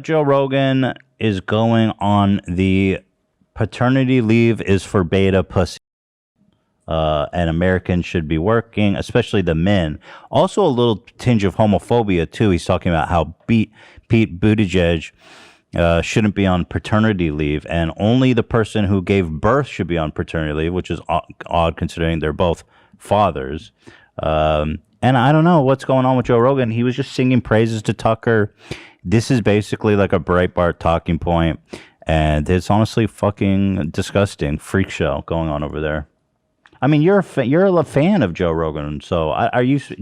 Joe Rogan is going on the paternity leave is for beta pussy. And Americans should be working, especially the men. Also, a little tinge of homophobia too. He's talking about how Pete Buttigieg shouldn't be on paternity leave, and only the person who gave birth should be on paternity leave, which is odd considering they're both fathers. And I don't know what's going on with Joe Rogan. He was just singing praises to Tucker. This is basically like a Breitbart talking point, and it's honestly fucking disgusting. Freak show going on over there. I mean, you're a fan of Joe Rogan, so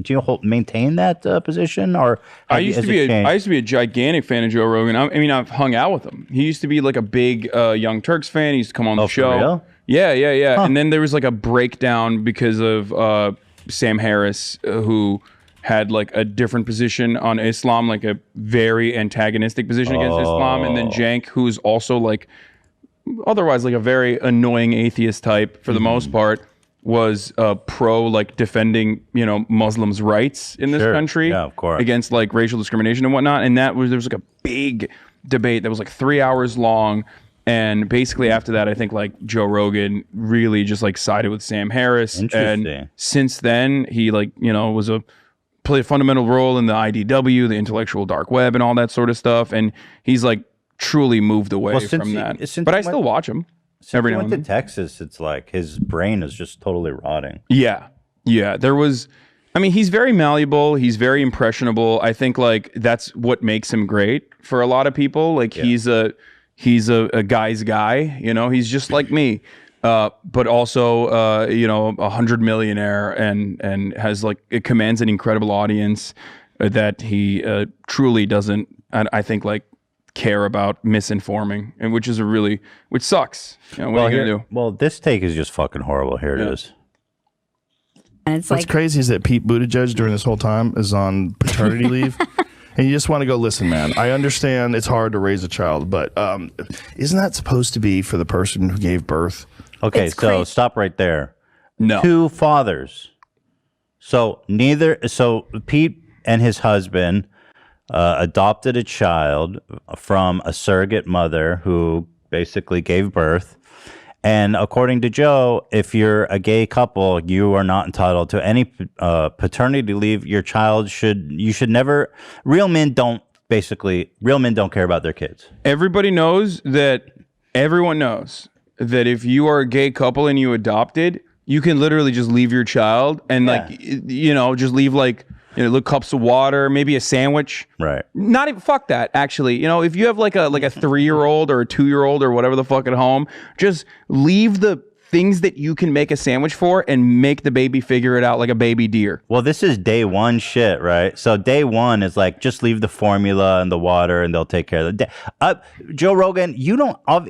do you maintain that position, or I used to be a gigantic fan of Joe Rogan. I mean, I've hung out with him. He used to be like a big Young Turks fan. He used to come on the show. For real? Yeah. Huh. And then there was like a breakdown because of Sam Harris, who had like a different position on Islam, like a very antagonistic position against Islam, and then Cenk, who's also like otherwise like a very annoying atheist type for the most part, was pro like defending Muslims' rights in this country, of course, against like racial discrimination and whatnot. And there was like a big debate that was like 3 hours long. And basically after that, I think like Joe Rogan really just like sided with Sam Harris. And since then, he played a fundamental role in the IDW, the intellectual dark web, and all that sort of stuff. And he's like truly moved away from that. But I still watch him. Since he went to Texas, it's like his brain is just totally rotting. Yeah. He's very malleable. He's very impressionable. I think like that's what makes him great for a lot of people. Like he's a guy's guy. He's just like me. But also, a 100 millionaire and has like, it commands an incredible audience that he truly doesn't, I think, like care about misinforming, and which sucks. What are you gonna do? Well, this take is just fucking horrible. Here it is. And it's what's crazy is that Pete Buttigieg during this whole time is on paternity leave. And you just want to go, listen, man, I understand it's hard to raise a child, but isn't that supposed to be for the person who gave birth? Okay, so stop right there. No. 2 fathers. So Pete and his husband adopted a child from a surrogate mother who basically gave birth. And according to Joe, if you're a gay couple, you are not entitled to any paternity leave. You should never. Real men don't care about their kids. Everyone knows that if you are a gay couple and you adopted, you can literally just leave your child and just leave like little cups of water, maybe a sandwich. Right. Not even fuck that. Actually, if you have like a 3-year-old or a 2-year-old or whatever the fuck at home, just leave the things that you can make a sandwich for and make the baby figure it out like a baby deer. Well, this is day one shit, right? So day one is like, just leave the formula and the water and they'll take care of it. Joe Rogan,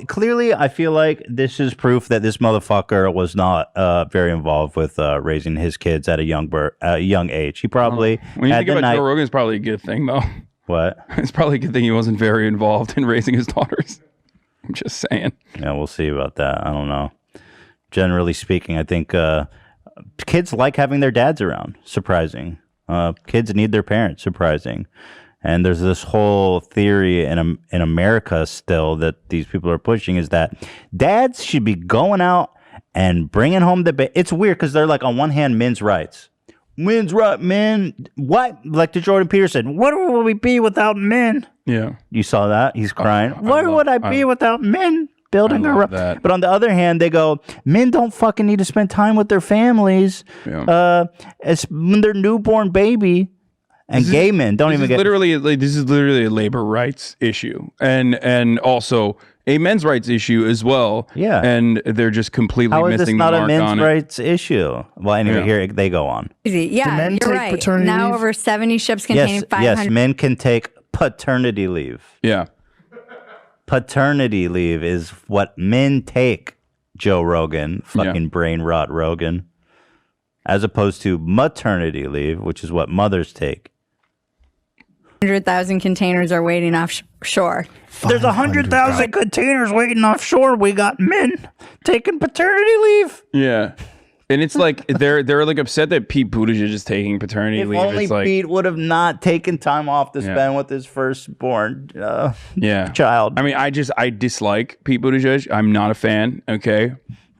clearly I feel like this is proof that this motherfucker was not very involved with raising his kids at a young age. He probably when you think about Joe Rogan, it's probably a good thing though. What? It's probably a good thing he wasn't very involved in raising his daughters. I'm just saying. Yeah, we'll see about that. I don't know. Generally speaking, I think kids like having their dads around. Surprising. Kids need their parents. Surprising. And there's this whole theory in America still that these people are pushing is that dads should be going out and bringing home it's weird because they're like, on one hand, men's rights. Men's right, men. What? Like the Jordan Peterson. What will we be without men? Yeah. You saw that? He's crying. What would I be without men? Building that. But on the other hand, they go, men don't fucking need to spend time with their families as when they're newborn baby. And gay men don't even get... This is literally a labor rights issue. And also a men's rights issue as well. Yeah. And they're just completely missing the mark on it. How is this not a men's rights issue? Well, anyway, here they go on. Yeah, you're right. Now leave? Over 70 ships containing 500... Yes, men can take paternity leave. Yeah. Paternity leave is what men take, Joe Rogan, fucking brain rot Rogan, as opposed to maternity leave, which is what mothers take. 100,000 containers are waiting offshore. There's 100,000 containers waiting offshore. We got men taking paternity leave. Yeah. And it's like they're like upset that Pete Buttigieg is taking paternity If leave. only It's like, Pete would have not taken time off to spend with his firstborn child. I mean, I dislike Pete Buttigieg. I'm not a fan. Okay,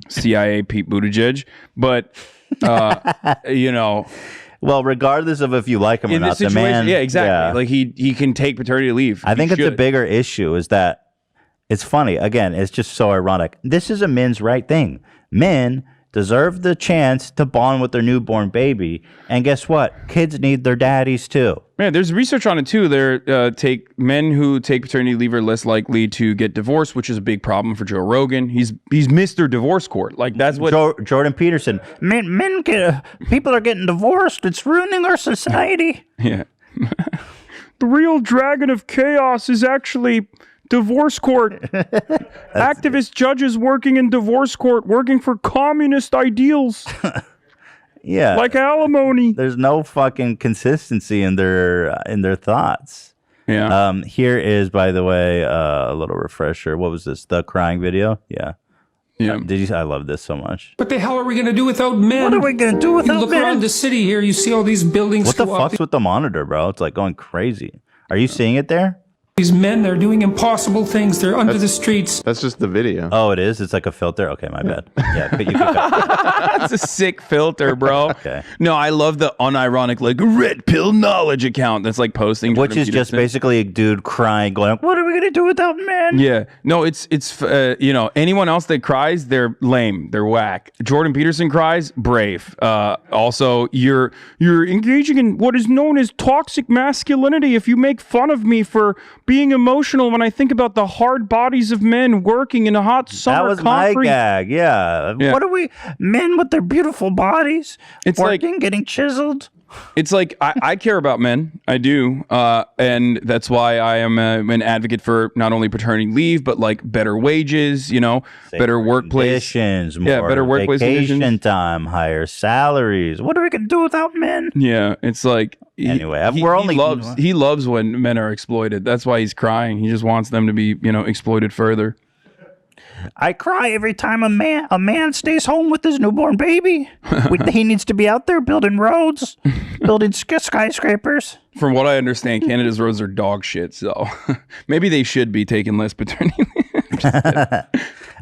CIA Pete Buttigieg, but you know. Well, regardless of if you like him or In not, this situation, the man, yeah, exactly. Like he can take paternity leave. I think it's a bigger issue is that it's funny. Again, it's just so ironic. This is a men's right thing. Men deserve the chance to bond with their newborn baby. And guess what? Kids need their daddies too. Yeah, there's research on it too. Men who take paternity leave are less likely to get divorced, which is a big problem for Joe Rogan. He's Mr. Divorce Court. Like that's what Jordan Peterson. Men get people are getting divorced. It's ruining our society. Yeah. The real dragon of chaos is actually divorce court. Activist judges working in divorce court, working for communist ideals. Yeah. Like alimony. There's no fucking consistency in their thoughts. Yeah. Here is, by the way, a little refresher. What was this? The crying video? Yeah. Yeah. I love this so much. What the hell are we going to do without men? What are we going to do without men? You look around the city here, you see all these buildings. What the fuck's with the monitor, bro? It's like going crazy. Are you seeing it there? These men, they're doing impossible things. They're under the streets. That's just the video. Oh, it is? It's like a filter? Okay, my bad. Yeah, you can That's a sick filter, bro. Okay. No, I love the unironic, like, red pill knowledge account that's like posting. Which is just basically a dude crying, going, what are we going to do without men? Yeah. No, it's anyone else that cries, they're lame. They're whack. Jordan Peterson cries, brave. Also, you're engaging in what is known as toxic masculinity if you make fun of me for being emotional when I think about the hard bodies of men working in a hot summer That was concrete. my gag, yeah. What are we, men with their beautiful bodies, It's working, getting chiseled? It's like I care about men, I do, and that's why I am an advocate for not only paternity leave but like better wages, better workplace conditions, more better workplace vacation conditions. time, higher salaries. What are we gonna do without men? Yeah, it's like Anyway, he loves when men are exploited. That's why he's crying. He just wants them to be exploited further. I cry every time a man stays home with his newborn baby. He needs to be out there building roads, building skyscrapers. From what I understand, Canada's roads are dog shit, so maybe they should be taking less paternity leave.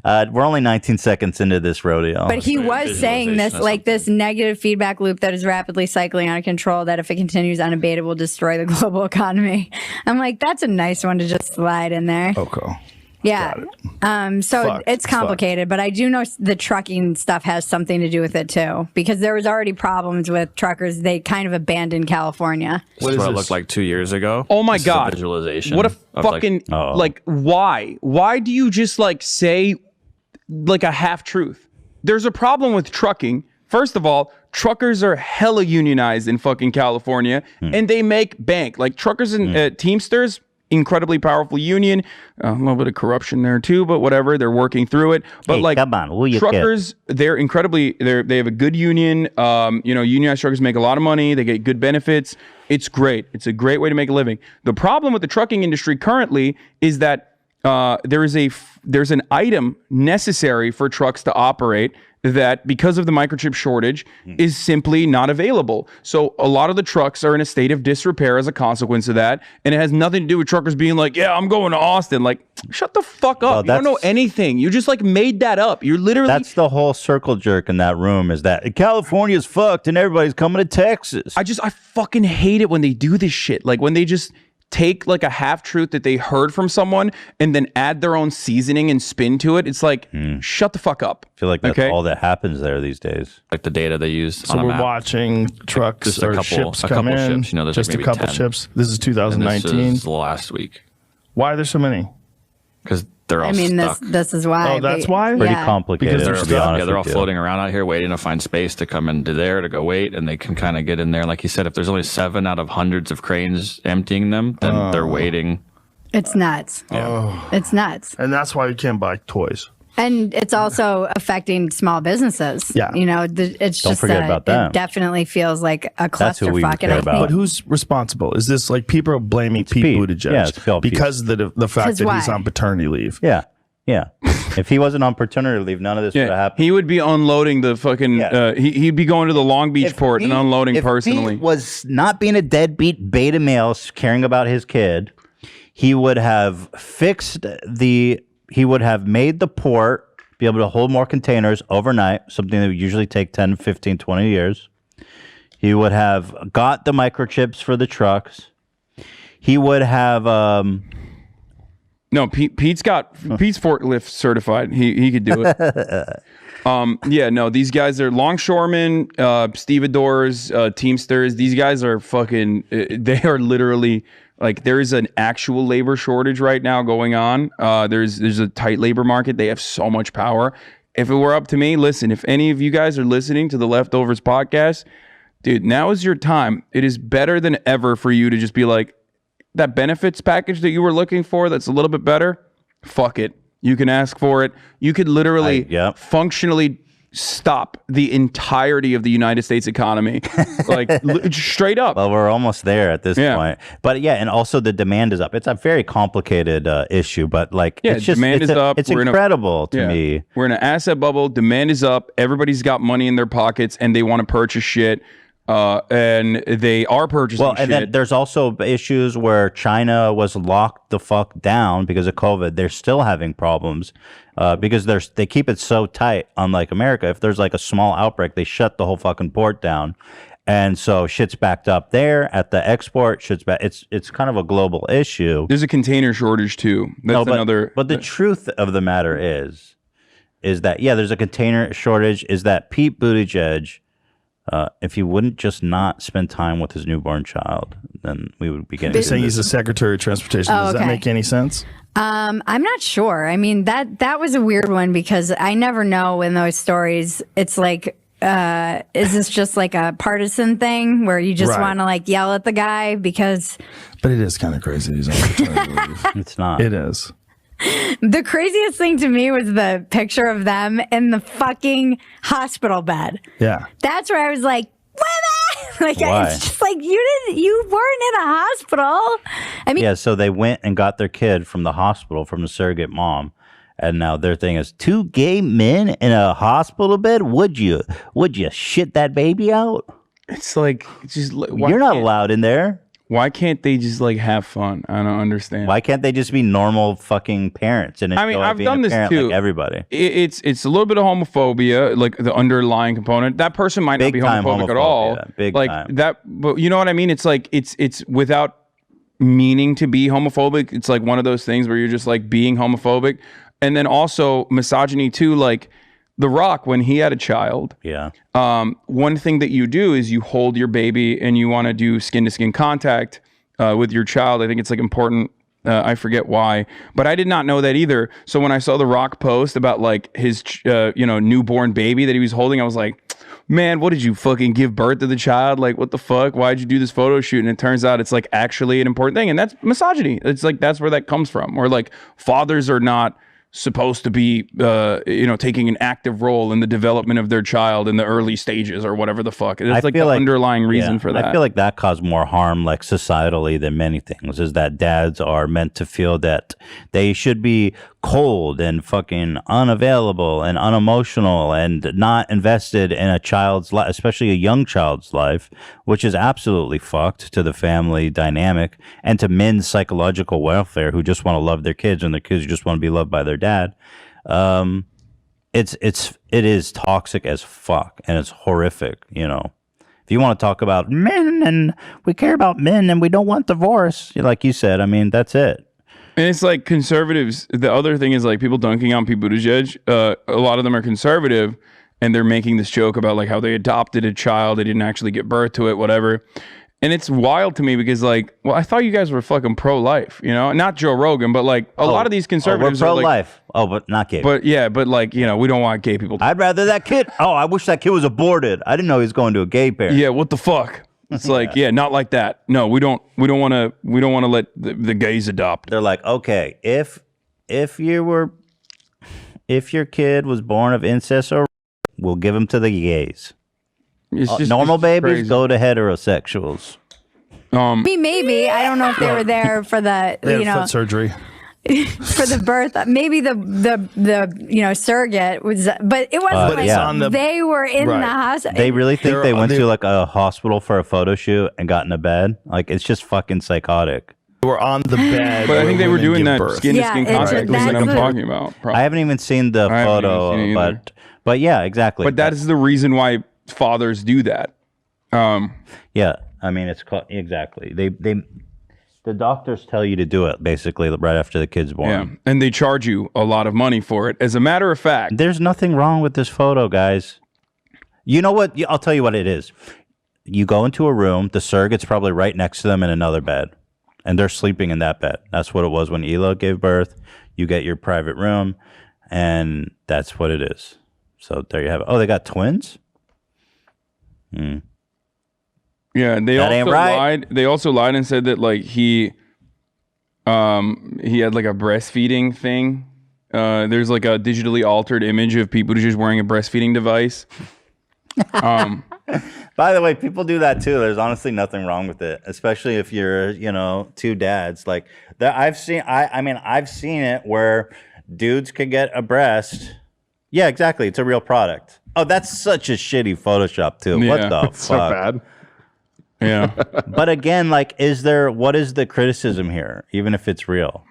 We're only 19 seconds into this rodeo. But he was saying this, like this negative feedback loop that is rapidly cycling out of control, that if it continues unabated will destroy the global economy. I'm like, that's a nice one to just slide in there. Okay. Yeah. It's complicated, but I do know the trucking stuff has something to do with it too, because there was already problems with truckers. They kind of abandoned California. This is what it looked like 2 years ago. Oh my This is a God. visualization. What a of, fucking, why? Why do you just like say like a half truth? There's a problem with trucking. First of all, truckers are hella unionized in fucking California and they make bank. Like truckers and Teamsters, incredibly powerful union, a little bit of corruption there too, but whatever, they're working through it. But Hey, like come on, who you truckers, they have a good union. Unionized truckers make a lot of money. They get good benefits. It's great. It's a great way to make a living. The problem with the trucking industry currently is that there's an item necessary for trucks to operate that, because of the microchip shortage, is simply not available. So a lot of the trucks are in a state of disrepair as a consequence of that, and it has nothing to do with truckers being like, yeah, I'm going to Austin. Like, shut the fuck up. Well, you don't know anything. You just like made that up. You're literally... That's the whole circle jerk in that room, is that California's fucked and everybody's coming to Texas. I fucking hate it when they do this shit. Like when they just take like a half truth that they heard from someone and then add their own seasoning and spin to it. It's like, shut the fuck up. I feel like that's all that happens there these days. Like the data they use So on a we're map. watching trucks Just a or couple- ships a come couple in. ships, there's just like a maybe couple 10. ships. This is And 2019. this is last week. Why are there so many? Because they're all I mean, stuck. this is why. Oh, that's why? Pretty Yeah. complicated, Because they're to be stuck. honest Yeah, they're all with you. floating around out here waiting to find space to come into there to go wait, and they can kind of get in there. Like you said, if there's only 7 out of hundreds of cranes emptying them, then they're waiting. It's nuts. It's nuts. And that's why you can't buy toys. And it's also affecting small businesses. Yeah. It's Don't just forget about them. It definitely feels like a That's who we clusterfuck. care And I about. think But who's responsible? Is this like people are blaming Pete Pete. Buttigieg Yeah, it's called Pete. because of the fact 'Cause that he's why? on paternity leave? Yeah. If he wasn't on paternity leave, none of this would have happened. He would be unloading the fucking. He'd be going to the Long Beach port and unloading personally. If he was not being a deadbeat beta male caring about his kid, he would have fixed the. He would have made the port be able to hold more containers overnight, something that would usually take 10, 15, 20 years. He would have got the microchips for the trucks. He would have. No, Pete's forklift certified. He could do it. These guys are longshoremen, stevedores, teamsters. These guys are fucking. They are literally like there is an actual labor shortage right now going on. There's a tight labor market. They have so much power. If it were up to me, listen. If any of you guys are listening to the Leftovers podcast, dude, now is your time. It is better than ever for you to just be like. That benefits package that you were looking for that's a little bit better, fuck it. You can ask for it. You could literally functionally stop the entirety of the United States economy. Like straight up. Well, we're almost there at this point. But and also the demand is up. It's a very complicated issue, but like it's just demand is up. It's incredible to me. We're in an asset bubble. Demand is up. Everybody's got money in their pockets and they want to purchase shit. And they are purchasing shit. And then there's also issues where China was locked the fuck down because of COVID. They're still having problems because they keep it so tight, unlike America. If there's like a small outbreak, they shut the whole fucking port down. And so shit's backed up there at the export. Shit's back. It's kind of a global issue. There's a container shortage too. That's another. But the truth of the matter is that, there's a container shortage, is that Pete Buttigieg, if he wouldn't just not spend time with his newborn child, then we would be getting. They're saying he's the Secretary of Transportation. Does that make any sense? I'm not sure. I mean, that was a weird one because I never know in those stories. It's like, is this just like a partisan thing where you just want to like yell at the guy because? But it is kind of crazy. He's on paternity leave. It's not. It is. The craziest thing to me was the picture of them in the fucking hospital bed. Yeah. That's where I was like, women! Why? It's just like you weren't in a hospital. I mean, so they went and got their kid from the hospital from the surrogate mom. And now their thing is 2 gay men in a hospital bed. Would you shit that baby out? It's like you're not allowed in there. Why can't they just like have fun? I don't understand. Why can't they just be normal fucking parents and enjoy I've being done a this parent too. like everybody? It's a little bit of homophobia, like the underlying component. That person might not be homophobic at all. Big like time. that, but you know what I mean? It's like it's without meaning to be homophobic. It's like one of those things where you're just like being homophobic, and then also misogyny too. Like The Rock, when he had a child, one thing that you do is you hold your baby and you want to do skin to skin contact with your child. I think it's like important. I forget why, but I did not know that either. So when I saw The Rock post about like his, newborn baby that he was holding, I was like, man, what did you fucking give birth to the child? Like, what the fuck? Why'd you do this photo shoot? And it turns out it's like actually an important thing. And that's misogyny. It's like, that's where that comes from. Or like fathers are not supposed to be, taking an active role in the development of their child in the early stages or whatever the fuck. It's like the underlying reason for that. I feel like that caused more harm, like societally, than many things. Is that dads are meant to feel that they should be cold and fucking unavailable and unemotional and not invested in a child's life, especially a young child's life, which is absolutely fucked to the family dynamic and to men's psychological welfare who just want to love their kids and their kids just want to be loved by their dad. It is toxic as fuck and it's horrific, you know. If you want to talk about men and we care about men and we don't want divorce, like you said, I mean, that's it. And it's like conservatives. The other thing is like people dunking on Pete Buttigieg. A lot of them are conservative and they're making this joke about like how they adopted a child. They didn't actually give birth to it, whatever. And it's wild to me because like, well, I thought you guys were fucking pro-life, you know, not Joe Rogan, but like a lot of these conservatives we're are pro-life. Like, but not gay. But but like, you know, we don't want gay people. I'd rather that kid. Oh, I wish that kid was aborted. I didn't know he was going to a gay parent. Yeah. What the fuck? It's like, not like that. No, we don't want to let the gays adopt. They're like, okay, if your kid was born of incest or we'll give him to the gays. Normal babies crazy. Go to heterosexuals. Maybe I don't know if they were there for the they had foot surgery. for the birth. Maybe the surrogate was, but it wasn't like yeah. they were in the hospital. They really think they went to like a hospital for a photo shoot and got in a bed. Like it's just fucking psychotic. They were on the bed. But I think they were doing that skin to Yeah, skin it's- contact thing that I'm talking about. Probably. I haven't even seen the I haven't even photo, seen it either. but yeah, exactly. But that is the reason why fathers do that. Yeah, I mean it's exactly. The doctors tell you to do it basically right after the kid's born. Yeah, and they charge you a lot of money for it. As a matter of fact, There's nothing wrong with this photo, guys. You know what? I'll tell you what it is. You go into a room, the surrogate's probably right next to them in another bed, and they're sleeping in that bed. That's what it was when Ela gave birth. You get your private room, and that's what it is. So there you have it. Oh, they got twins? yeah, they That ain't also right. lied. They also lied and said that like he had like a breastfeeding thing. There's like a digitally altered image of people just wearing a breastfeeding device. By the way, people do that too. There's honestly nothing wrong with it, especially if you're, two dads. Like that, I've seen. I've seen it where dudes could get a breast. Yeah, exactly. It's a real product. Oh, that's such a shitty Photoshop too. Yeah. What the fuck? So bad. Yeah, But again, like, what is the criticism here? Even if it's real,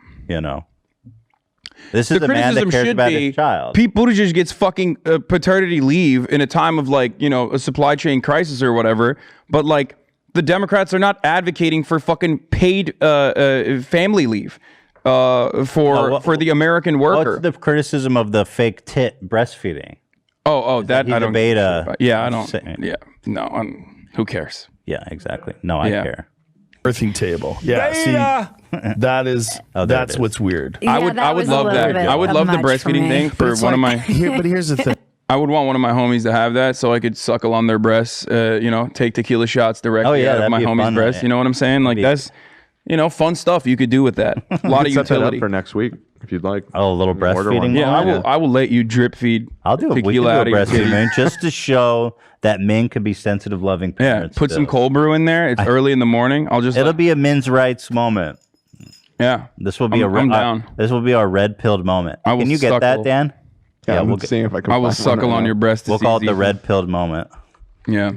This is the a man that criticism cares should about be his child. Pete Buttigieg gets fucking paternity leave in a time of like a supply chain crisis or whatever. But like the Democrats are not advocating for fucking paid family leave for the American worker. What's the criticism of the fake tit breastfeeding? That he's I a don't. beta. Yeah, I don't. Say- Yeah, no. Who cares? Yeah, exactly. No, I Yeah. care. birthing table. Yeah, see, that is there that's it is. what's weird. Yeah, I would that was a love little that. bit I would love the much for breastfeeding me. thing for It's one of like- my. But here's the thing. I would want one of my homies to have that so I could suckle on their breasts, take tequila shots directly Oh, yeah, out of that'd my be homie's fun, breast. right? You know what I'm saying? Like be- that's, fun stuff you could do with that. A lot of Set that up utility. for next week if you'd like. Oh, a little Order one. breastfeeding. Yeah, moment? I will let you drip feed. I'll do it. We can tequila do out a of your breastfeeding, titties. man, just to show that men can be sensitive, loving Yeah, parents. put some still. cold brew in there. It's early in the morning. I'll just. It'll be a men's rights moment. Yeah. This will be I'm down. This will be our red pilled moment. I will Can you get that, suckle. Dan? Yeah, we'll I'm seeing if I can. I will find one suckle right on now. your breast. We'll call it the red pilled moment. Yeah.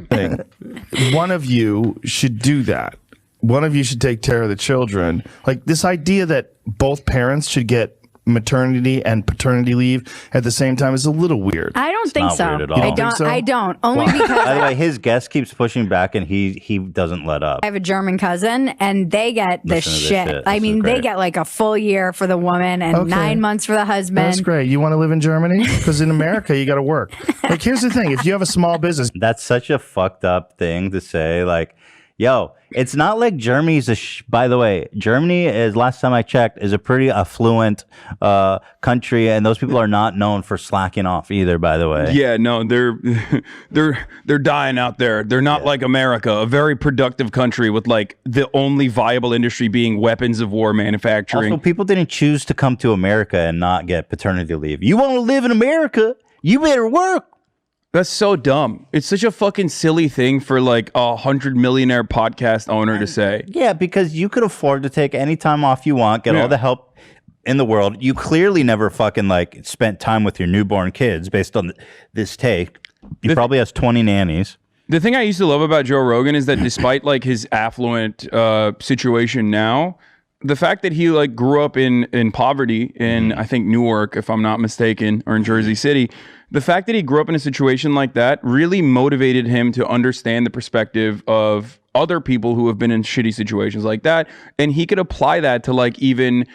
One of you should do that. One of you should take care of the children. Like this idea that both parents should get maternity and paternity leave at the same time is a little weird. I don't think not so. weird at all. I You don't. think so? I don't. Only By because the way, his guest keeps pushing back, and he doesn't let up. I have a German cousin, and they get the Listen to this shit. shit. I This mean, is they great. get like a full year for the woman and Okay. 9 months for the husband. That's great. You want to live in Germany? Because in America, you got to work. Like, here's the thing: if you have a small business, That's such a fucked up thing to say. Like, yo, it's not like Germany's by the way, Germany is, last time I checked, is a pretty affluent country, and those people are not known for slacking off either, by the way. Yeah, no, they're dying out there. They're not like America, a very productive country with like the only viable industry being weapons of war manufacturing. Also, people didn't choose to come to America and not get paternity leave. You want to live in America, you better work. That's so dumb. It's such a fucking silly thing for like a 100-millionaire podcast owner to say. Yeah, because you could afford to take any time off you want, get Yeah. all the help in the world. You clearly never fucking like spent time with your newborn kids based on this take. He probably has 20 nannies. The thing I used to love about Joe Rogan is that despite like his affluent situation now, the fact that he like grew up in poverty in I think Newark, if I'm not mistaken, or in Jersey City, the fact that he grew up in a situation like that really motivated him to understand the perspective of other people who have been in shitty situations like that, and he could apply that to like even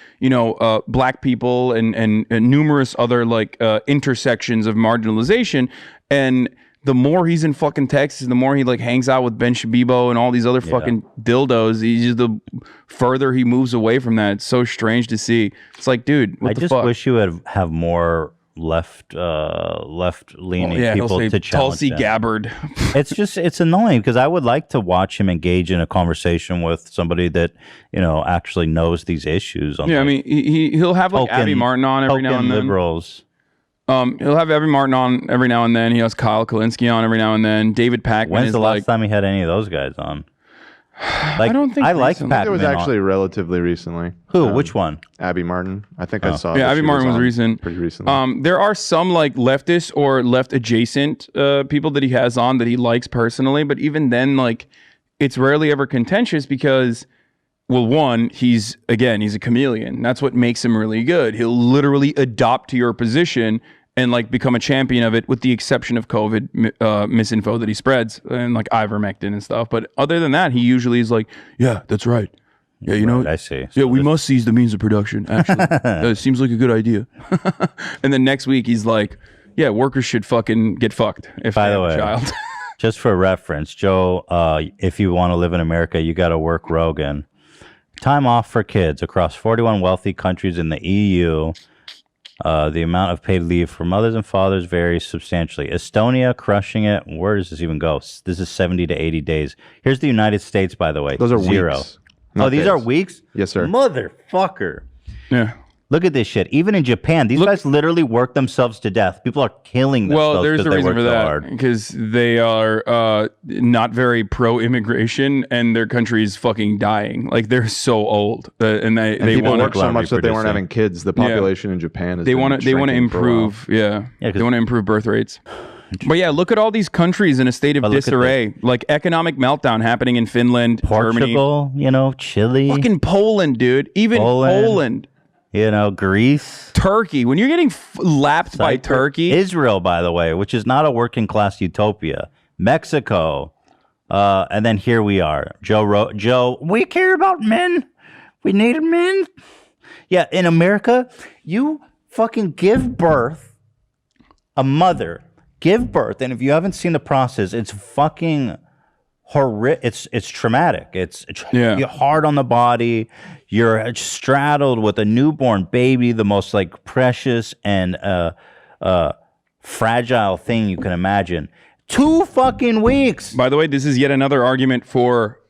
black people and numerous other like intersections of marginalization. And the more he's in fucking Texas, the more he like hangs out with Ben Shabibo and all these other fucking dildos. The further he moves away from that. It's so strange to see. It's like, dude, what I the just fuck? wish you would have more left leaning he'll people say to challenge Tulsi them. Gabbard. It's annoying because I would like to watch him engage in a conversation with somebody that actually knows these issues. Yeah, I mean, he'll have like Abby Martin on every now and then. Liberals. He'll have Abby Martin on every now and then. He has Kyle Kalinske on every now and then. David Pakman When's is the last like, time he had any of those guys on? Like, I don't think I like recently. Pat It was Min- actually relatively recently. Who? Which one? Abby Martin. I think I saw. Yeah, that Abby she Martin was on recent. Pretty recently. There are some like leftist or left adjacent people that he has on that he likes personally, but even then, like, it's rarely ever contentious because, well, one, he's a chameleon. That's what makes him really good. He'll literally adopt to your position and like become a champion of it, with the exception of COVID misinfo that he spreads and like ivermectin and stuff. But other than that, he usually is like, yeah, that's right. Yeah, you know, I see. Yeah, we must seize the means of production. Actually, it seems like a good idea. And then next week he's like, yeah, workers should fucking get fucked if By they the have way, a child. just for reference, Joe, if you want to live in America, you got to work Rogan. Time off for kids across 41 wealthy countries in the EU. The amount of paid leave for mothers and fathers varies substantially. Estonia crushing it. Where does this even go? This is 70 to 80 days. Here's the United States, by the way. Those are 0. weeks. Oh, not these days. are weeks? Yes, sir. Motherfucker. Yeah. Look at this shit. Even in Japan, these guys literally work themselves to death. People are killing themselves Well, there's a because they reason work for so that, hard. because they are not very pro-immigration, and their country is fucking dying. Like, they're so old, and they People want work so much that they weren't reproducing. having kids. The population in Japan is they want to improve. Yeah, 'cause- they want to improve birth rates. But yeah, look at all these countries in a state of But look at disarray. Like economic meltdown happening in Finland, Germany, Portugal, Chile, fucking Poland, dude. Even Poland. Greece. Turkey. When you're getting lapped by Cyprus, Turkey, Israel, by the way, which is not a working class utopia. Mexico. And then here we are. Joe, we care about men. We need men. Yeah, in America, you fucking give birth, a mother, give birth, and if you haven't seen the process, it's fucking horrific. It's traumatic. It's you're hard on the body. You're straddled with a newborn baby, the most like precious and fragile thing you can imagine. 2 fucking weeks. by the way, this is yet another argument for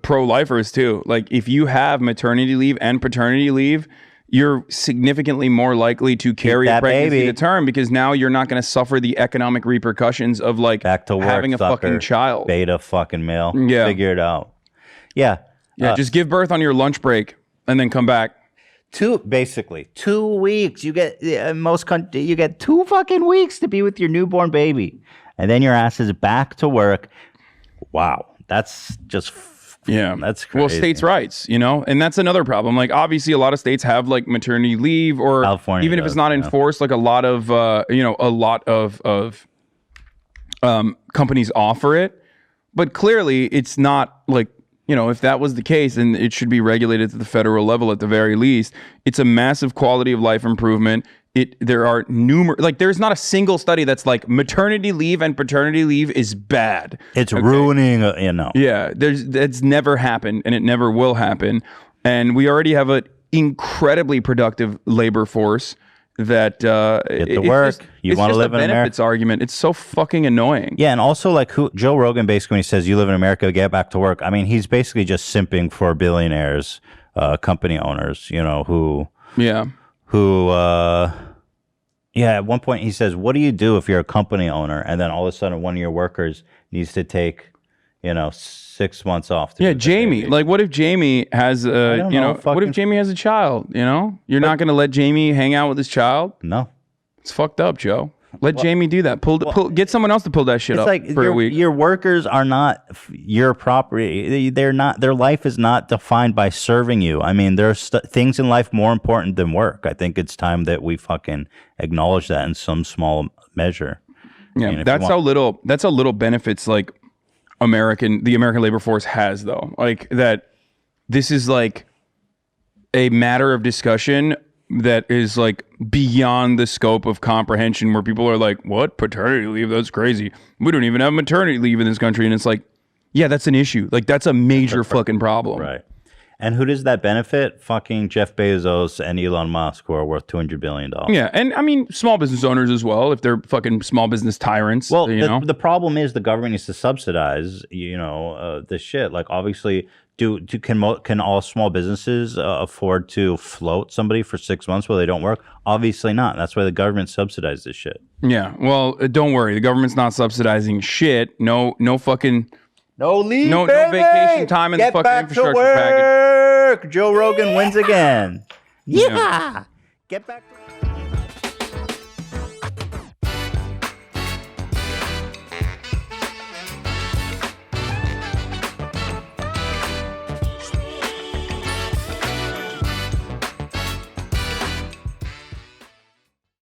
pro-lifers too. Like, if you have maternity leave and paternity leave, you're significantly more likely to carry a that pregnancy baby. to term, because now you're not going to suffer the economic repercussions of like Back to work, having a sucker. fucking child. Beta fucking male. Yeah. Figure it out. Yeah. Yeah, just give birth on your lunch break and then come back. 2 weeks. You get you get 2 fucking weeks to be with your newborn baby, and then your ass is back to work. Wow, that's just that's crazy. Well, states' rights, and that's another problem. Like, obviously, a lot of states have like maternity leave, or California even if does, it's not enforced, like a lot of companies offer it. But clearly, it's not like, if that was the case, then it should be regulated to the federal level at the very least. It's a massive quality of life improvement. There are numerous, like, there's not a single study that's like maternity leave and paternity leave is bad. It's ruining, Yeah, that's never happened, and it never will happen. And we already have an incredibly productive labor force that Get to work. You want to live in America. benefits argument. It's so fucking annoying. Yeah, and also like Joe Rogan basically when he says you live in America, get back to work. I mean, he's basically just simping for billionaires, company owners, who at one point he says, what do you do if you're a company owner and then all of a sudden one of your workers needs to take 6 months off to Jamie, like, what if Jamie has what if Jamie has a child? You're not going to let Jamie hang out with his child? No, it's fucked up, Joe. Let Jamie do that. Get someone else to pull that shit it's up like for a week. your workers are not your property. They're not. Their life is not defined by serving you. I mean, there's things in life more important than work. I think it's time that we fucking acknowledge that in some small measure. Yeah, that's how little benefits like the American labor force has, though. Like, that this is like a matter of discussion that is like beyond the scope of comprehension, where people are like, what? Paternity leave? That's crazy. We don't even have maternity leave in this country. And it's like, yeah, that's an issue. Like, that's a major fucking problem. Right. And who does that benefit? Fucking Jeff Bezos and Elon Musk, who are worth $200 billion. Yeah, and I mean, small business owners as well, if they're fucking small business tyrants. Well, the problem is the government needs to subsidize, this shit. Like, obviously, can all small businesses afford to float somebody for 6 months while they don't work? Obviously not. That's why the government subsidizes this shit. Yeah, well, don't worry. The government's not subsidizing shit. No fucking No leave. No baby. vacation time in Get the fucking back to infrastructure package. work. Joe Rogan wins again. Yeah. Get back to work.